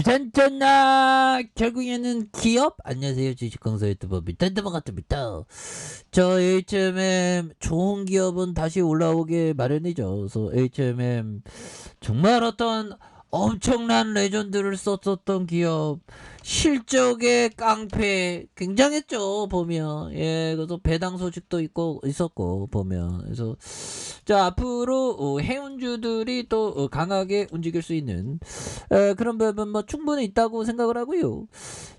잔짠나 결국에는 기업. 안녕하세요, 주식강사 유튜버 밑단다방 같습니다. 저 HMM 좋은 기업은 다시 올라오게 마련이죠. 그래서 HMM 정말 어떤 엄청난 레전드를 썼었던 기업, 실적의 깡패 굉장했죠. 보면 그래서 배당 소식도 있었고 보면. 그래서 자, 앞으로 해운주들이 또 강하게 움직일 수 있는 그런 부분 뭐 충분히 있다고 생각을 하고요.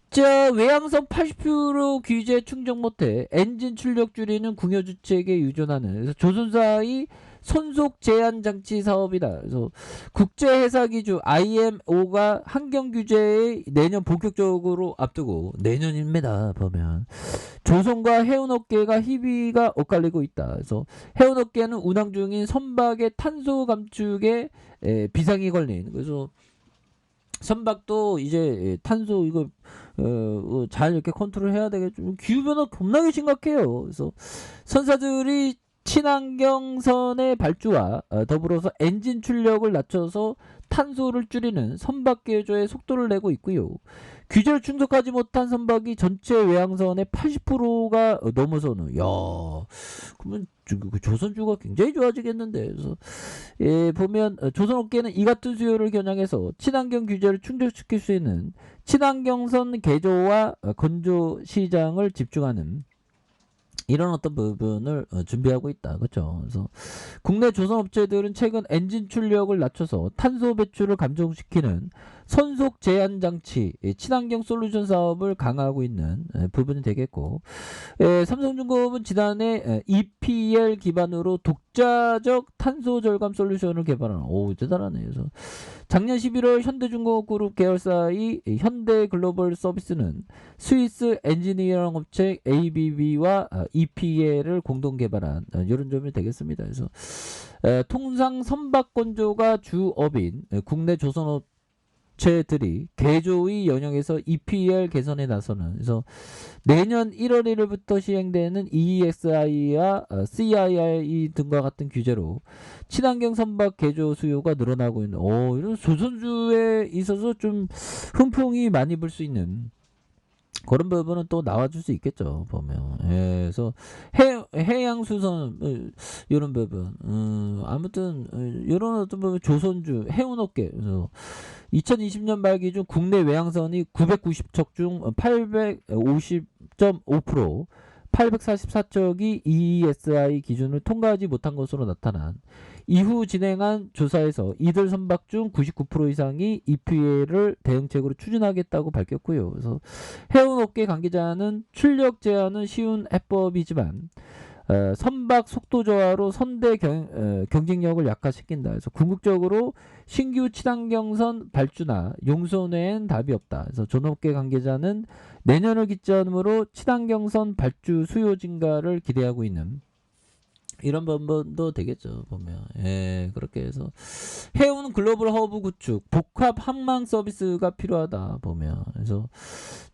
자, 외항성 80% 규제 충족 못해 엔진 출력 줄이는 궁여주책에 유존하는, 그래서 조선사의 손속 제한 장치 사업이다. 그래서 국제회사 기준 IMO가 환경 규제에 내년 본격적으로 앞두고, 내년입니다. 보면 조선과 해운업계가 희비가 엇갈리고 있다. 그래서 해운업계는 운항 중인 선박의 탄소 감축에 비상이 걸린, 그래서 선박도 이제 탄소 이거 잘 이렇게 컨트롤 해야 되겠죠. 기후변화 겁나게 심각해요. 그래서 선사들이 친환경선의 발주와 더불어서 엔진 출력을 낮춰서 탄소를 줄이는 선박 개조에 속도를 내고 있고요. 규제를 충족하지 못한 선박이 전체 외항선의 80%가 넘어서는, 야, 그러면 조선주가 굉장히 좋아지겠는데. 그래서 보면 조선업계는 이 같은 수요를 겨냥해서 친환경 규제를 충족시킬 수 있는 친환경선 개조와 건조 시장을 집중하는 이런 어떤 부분을 준비하고 있다. 그렇죠? 그래서 국내 조선업체들은 최근 엔진 출력을 낮춰서 탄소 배출을 감소시키는 선속 제한 장치, 친환경 솔루션 사업을 강화하고 있는 부분이 되겠고, 삼성중공업은 지난해 EPL 기반으로 독자적 탄소 절감 솔루션을 개발하는, 오, 대단하네. 그래서 작년 11월 현대중공업 그룹 계열사의 현대글로벌 서비스는 스위스 엔지니어링 업체 ABB와 EPL을 공동 개발한 이런 점이 되겠습니다. 그래서 통상 선박 건조가 주업인 국내 조선업체들이 개조의 영역에서 EPL 개선에 나서는, 그래서 내년 1월 1일부터 시행되는 EEXI와 CII 등과 같은 규제로 친환경 선박 개조 수요가 늘어나고 있는, 이런 조선주에 있어서 좀 훈풍이 많이 불 수 있는 그런 부분은 또 나와줄 수 있겠죠. 보면 그래서 해양수선 이런 부분, 아무튼 이런 어떤 부분 조선주 해운업계, 그래서 2020년 말 기준 국내 외항선이 990척 중 850.5%, 844척이 EESI 기준을 통과하지 못한 것으로 나타난, 이후 진행한 조사에서 이들 선박 중 99% 이상이 EPL을 대응책으로 추진하겠다고 밝혔고요. 그래서 해운업계 관계자는 출력 제한은 쉬운 해법이지만 선박 속도 저하로 선대 경쟁력을 약화시킨다. 그래서 궁극적으로 신규 친환경선 발주나 용선외엔 답이 없다. 그래서 전업계 관계자는 내년을 기점으로 친환경선 발주 수요 증가를 기대하고 있는 이런 부분도 되겠죠. 보면 그렇게 해서 해운 글로벌 허브 구축, 복합 항만 서비스가 필요하다. 보면 그래서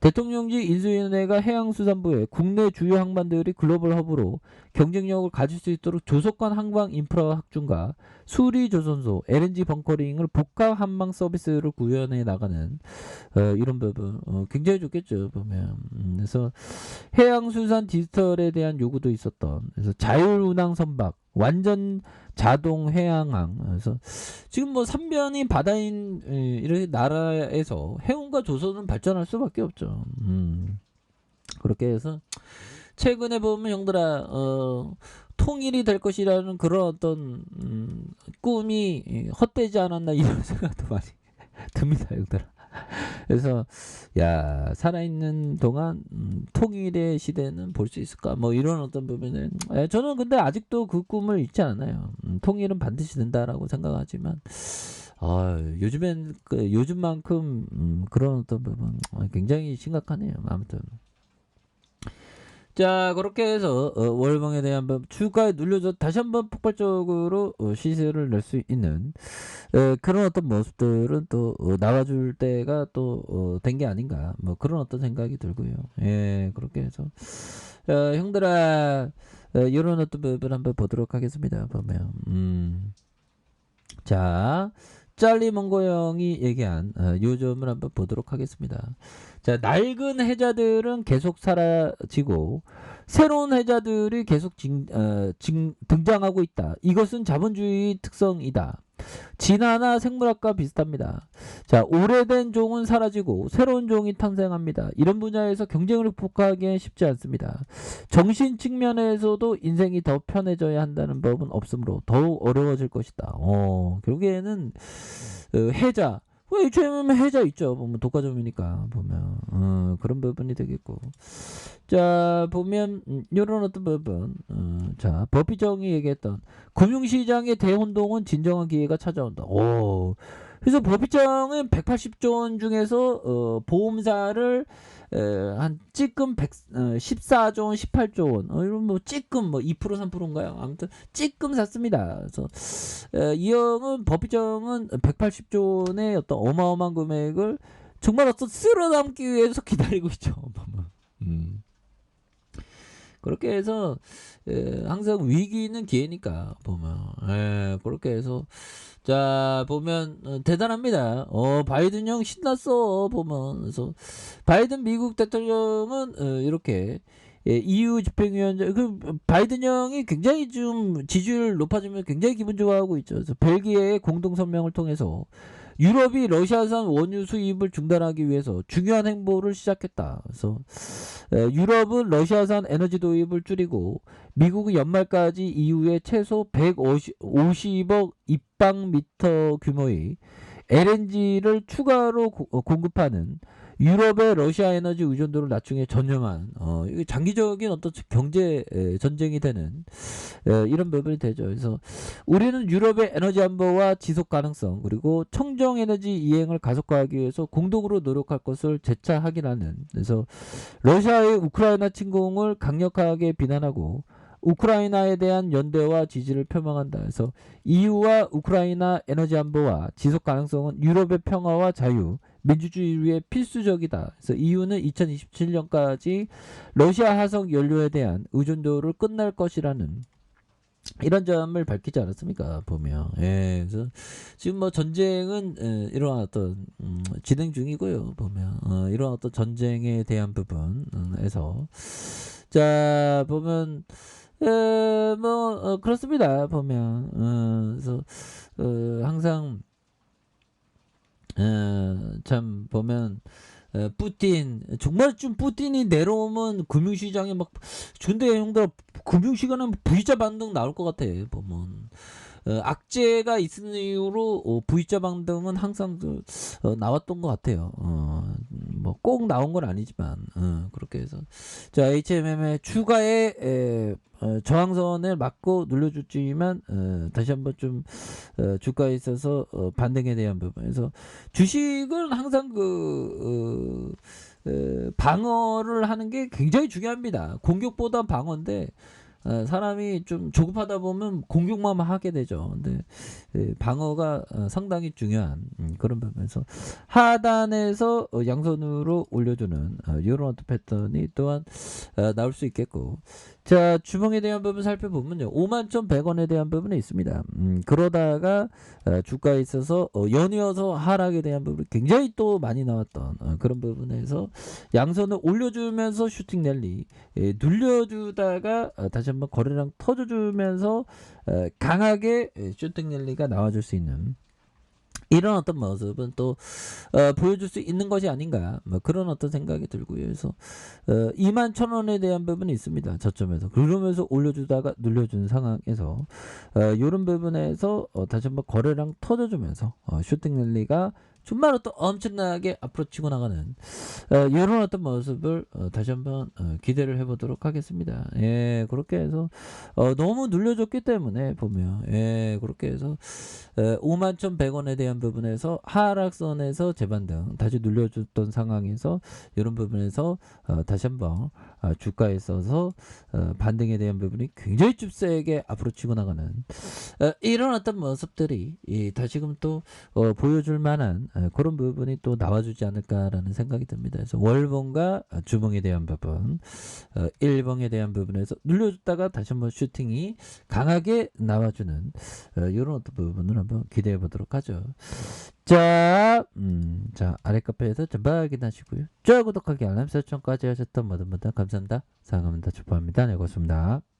대통령직 인수위원회가 해양수산부에 국내 주요 항만들이 글로벌 허브로 경쟁력을 가질 수 있도록 조속한 항방 인프라 확충과 수리 조선소, LNG 벙커링을 복합 항만 서비스를 구현해 나가는 이런 부분 굉장히 좋겠죠. 보면 그래서 해양수산 디지털에 대한 요구도 있었던, 그래서 자율운항 선박, 완전 자동 해양항, 그래서 지금 뭐 삼변이 바다인 이런 나라에서 해운과 조선은 발전할 수밖에 없죠. 그렇게 해서 최근에 보면 형들아 통일이 될 것이라는 그런 어떤 꿈이 헛되지 않았나 이런 생각도 많이 듭니다, 형들아. 그래서 야, 살아있는 동안 통일의 시대는 볼 수 있을까, 뭐 이런 어떤 부분은 저는 근데 아직도 그 꿈을 잊지 않아요. 통일은 반드시 된다라고 생각하지만 요즘엔 요즘만큼 그런 어떤 부분 굉장히 심각하네요. 아무튼 자, 그렇게 해서 월봉에 대한 주가에 눌려서 다시 한번 폭발적으로 시세를 낼 수 있는 그런 어떤 모습들은 또 나와줄 때가 또 된 게 아닌가, 뭐 그런 어떤 생각이 들고요. 그렇게 해서 형들아 이런 어떤 부분 한번 보도록 하겠습니다. 보면 자, 짤리 몽고 형이 얘기한 요점을 한번 보도록 하겠습니다. 자, 낡은 해자들은 계속 사라지고 새로운 해자들이 계속 등장하고 있다. 이것은 자본주의 특성이다. 진화나 생물학과 비슷합니다. 자, 오래된 종은 사라지고 새로운 종이 탄생합니다. 이런 분야에서 경쟁을 극복하기엔 쉽지 않습니다. 정신 측면에서도 인생이 더 편해져야 한다는 법은 없으므로 더욱 어려워질 것이다. 결국에는 해자, HMM 해자 있죠. 보면 독과점이니까 보면 그런 부분이 되겠고. 자, 보면 이런 어떤 부분. 자, 버피정이 얘기했던 금융시장의 대혼동은 진정한 기회가 찾아온다. 그래서 버피정은 180조 원 중에서 보험사를 한 찌끔 14조 원, 18조 원, 이런 뭐 찌끔 뭐 2% 3%인가요? 아무튼 찌끔 샀습니다. 그래서 이 형은 버피정은 180조 원의 어떤 어마어마한 금액을 정말 어떤 쓸어담기 위해서 기다리고 있죠. 그렇게 해서 항상 위기는 기회니까 보면 그렇게 해서 자 보면 대단합니다. 바이든 형 신났어 보면. 그래서 바이든 미국 대통령은 이렇게 EU 집행위원장 바이든 형이 굉장히 좀 지지율 높아지면 굉장히 기분 좋아하고 있죠. 그래서 벨기에의 공동 성명을 통해서 유럽이 러시아산 원유 수입을 중단하기 위해서 중요한 행보를 시작했다. 그래서 유럽은 러시아산 에너지 도입을 줄이고 미국은 연말까지 EU에 최소 150억 입방미터 규모의 LNG를 추가로 공급하는 유럽의 러시아 에너지 의존도를 낮추기에 전념한 이게 장기적인 어떤 경제 전쟁이 되는 이런 부분이 되죠. 그래서 우리는 유럽의 에너지 안보와 지속 가능성 그리고 청정 에너지 이행을 가속화하기 위해서 공동으로 노력할 것을 재차 확인하는. 그래서 러시아의 우크라이나 침공을 강력하게 비난하고 우크라이나에 대한 연대와 지지를 표명한다. 그래서 EU와 우크라이나 에너지 안보와 지속 가능성은 유럽의 평화와 자유, 민주주의 위해 필수적이다. 그래서 EU는 2027년까지 러시아 하석 연료에 대한 의존도를 끝날 것이라는 이런 점을 밝히지 않았습니까? 보면. 그래서 지금 뭐 전쟁은 이러한 어떤 진행 중이고요. 보면 이러한 어떤 전쟁에 대한 부분에서 자 보면 뭐 그렇습니다. 보면 그래서 항상 참 보면 푸틴 정말 좀 푸틴이 내려오면 금융시장에 막 근데 형들 금융시장은 V자 반등 나올 것 같아. 보면 악재가 있는 이유로 V자 반등은 항상 나왔던 것 같아요. 뭐 꼭 나온 건 아니지만 그렇게 해서 자 HMM의 추가의 저항선을 맞고 눌러줬지만 다시 한번 좀 주가에 있어서 반등에 대한 부분에서 주식은 항상 방어를 하는 게 굉장히 중요합니다. 공격보다 방어인데 사람이 좀 조급하다 보면 공격만 하게 되죠. 근데 방어가 상당히 중요한 그런 부분에서 하단에서 양선으로 올려주는 이런 어떤 패턴이 또한 나올 수 있겠고. 자 주봉에 대한 부분 살펴보면요 51,100원에 대한 부분이 있습니다. 그러다가 주가에 있어서 연이어서 하락에 대한 부분이 굉장히 또 많이 나왔던 그런 부분에서 양선을 올려주면서 슈팅 랠리 눌려주다가 다시 한번 거래량 터져주면서 강하게 슈팅 랠리가 나와줄 수 있는 이런 어떤 모습은 또 보여줄 수 있는 것이 아닌가 뭐 그런 어떤 생각이 들고요. 그래서 21,000원에 대한 부분이 있습니다. 저점에서 그러면서 올려주다가 눌려준 상황에서 이런 부분에서 다시 한번 거래량 터져주면서 슈팅 랠리가 정말 어떤 엄청나게 앞으로 치고 나가는 이런 어떤 모습을 다시 한번 기대를 해보도록 하겠습니다. 그렇게 해서 너무 눌려줬기 때문에 보면 그렇게 해서 51,100원에 대한 부분에서 하락선에서 재반등 다시 눌려줬던 상황에서 이런 부분에서 다시 한번 주가에 있어서 반등에 대한 부분이 굉장히 좀 세게 앞으로 치고 나가는 이런 어떤 모습들이 다시금 또 보여줄 만한 그런 부분이 또 나와주지 않을까라는 생각이 듭니다. 그래서 월봉과 주봉에 대한 부분, 일봉에 대한 부분에서 눌려줬다가 다시 한번 슈팅이 강하게 나와주는 이런 어떤 부분을 한번 기대해 보도록 하죠. 자, 자 아래 카페에서 전부 확인하시고요. 좋아요, 구독하기, 알람 설정까지 하셨던 모든 분들 감사합니다. 사랑합니다. 축복합니다. 네, 고맙습니다.